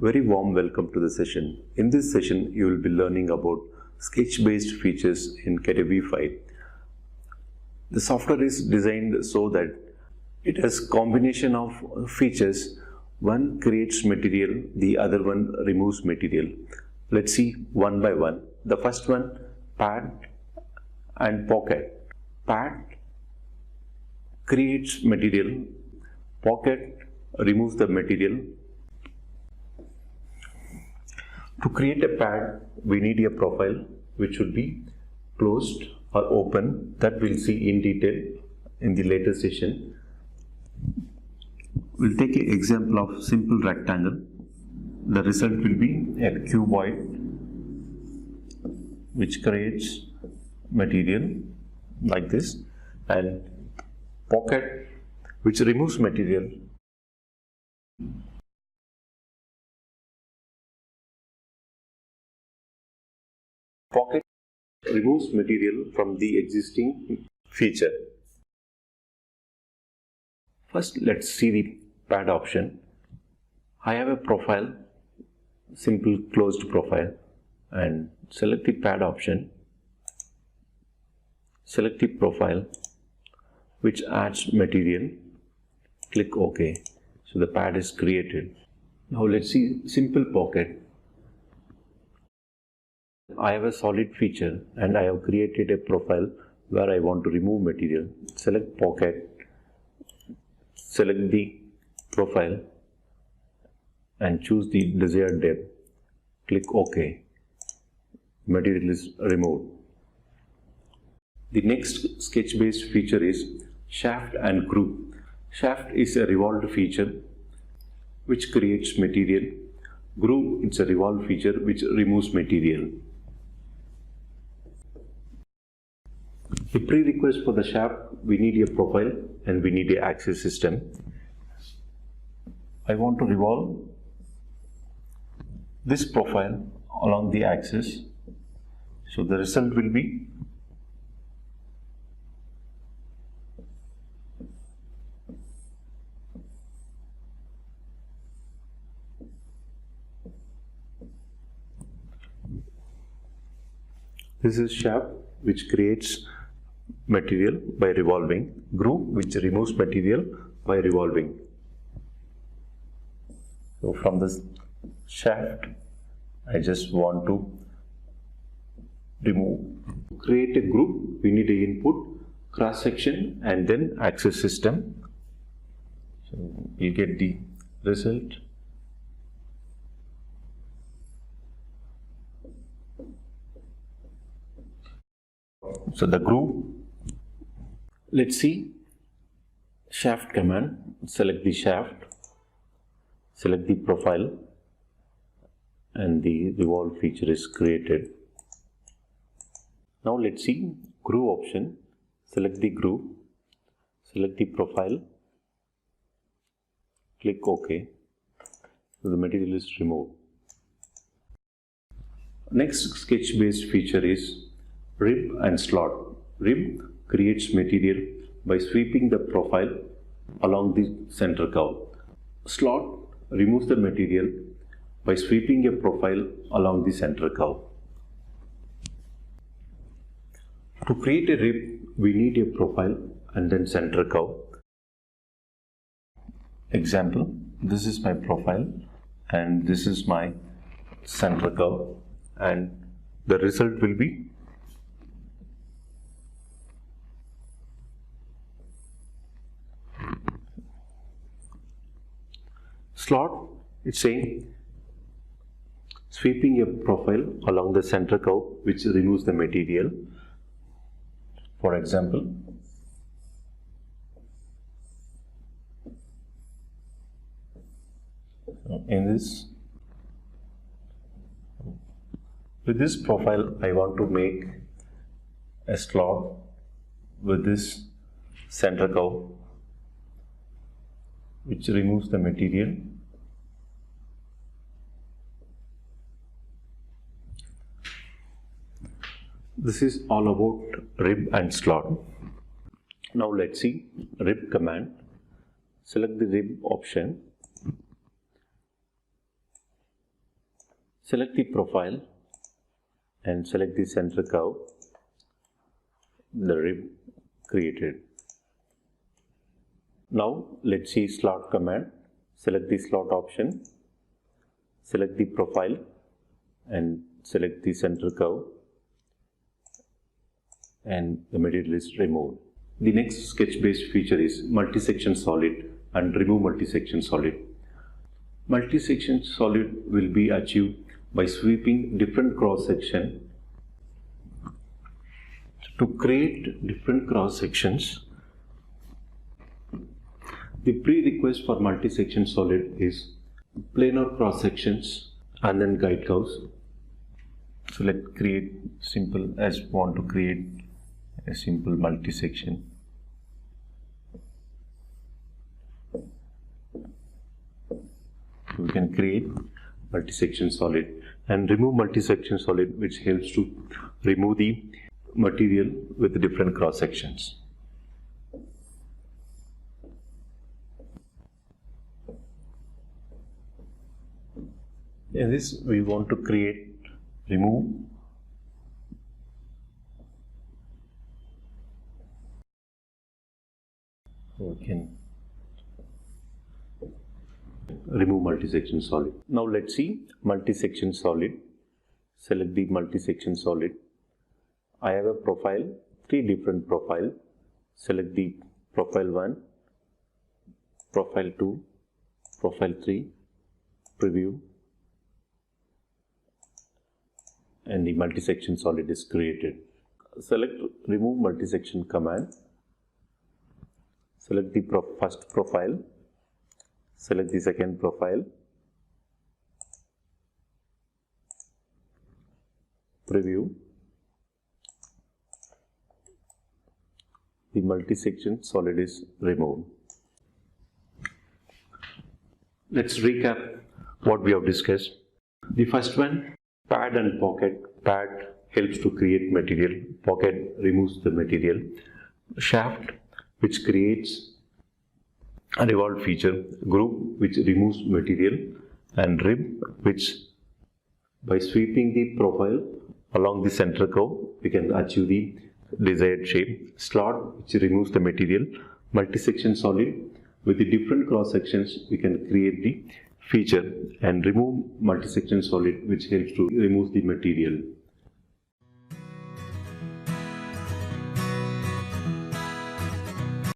Very warm welcome to the session. In this session, you will be learning about sketch-based features in CATIA file. The software is designed so that it has combination of features. One creates material, the other one removes material. Let's see one by one. The first one, pad and pocket. Pad creates material, pocket removes the material. To create a pad, we need a profile which should be closed or open. That we'll see in detail in the later session. We'll take an example of simple rectangle. The result will be a cuboid which creates material like this, and pocket which removes material. Pocket removes material from the existing feature. First, let's see the pad option. I have a profile, simple closed profile, and select the pad option. Select the profile which adds material. Click OK. So the pad is created. Now let's see simple pocket. I have a solid feature and I have created a profile where I want to remove material. Select pocket, select the profile and choose the desired depth. Click OK. Material is removed. The next sketch-based feature is shaft and groove. Shaft is a revolved feature which creates material. Groove is a revolved feature which removes material. The prerequisite for the shaft, we need a profile and we need an axis system. I want to revolve this profile along the axis. So the result will be this is shaft which creates material by revolving, groove which removes material by revolving. So from this shaft, I just want to remove. To create a groove, we need an input, cross section, and then axis system. So we get the result. So the groove. Let's see shaft command. Select the shaft, select the profile, and the revolve feature is created. Now let's see groove option. Select the groove, select the profile, click OK. So the material is removed. Next sketch-based feature is rib and slot. Rib creates material by sweeping the profile along the center curve. Slot removes the material by sweeping a profile along the center curve. To create a rib, we need a profile and then center curve. Example, this is my profile and this is my center curve, and the result will be slot. It's saying sweeping a profile along the center curve which removes the material. For example, with this profile, I want to make a slot with this center curve which removes the material. This is all about rib and slot. Now let's see rib command. Select the rib option. Select the profile and select the center curve, the rib created. Now let's see slot command. Select the slot option, select the profile and select the center curve, and the material is removed. The next sketch based feature is multi-section solid and remove multi-section solid. Multi-section solid will be achieved by sweeping different cross section. To create different cross sections, the prerequisite for multi-section solid is planar cross sections and then guide curves. So let's create simple, as want to create a simple multi-section. We can create multi-section solid and remove multi-section solid, which helps to remove the material with different cross sections. In this we want to remove multi-section solid. Now let's see multi-section solid. Select the multi-section solid. I have a profile, 3 different profile. Select the profile 1, profile 2, profile 3, preview, and the multi-section solid is created. Select remove multi-section command. Select the first profile, select the second profile, preview. The multi-section solid is removed. Let's recap what we have discussed. The first one, pad and pocket. Pad helps to create material, pocket removes the material, shaft which creates a revolved feature, groove which removes material, and rib which, by sweeping the profile along the center curve, we can achieve the desired shape. Slot which removes the material. Multi-section solid, with the different cross sections we can create the feature, and remove multi-section solid which helps to remove the material.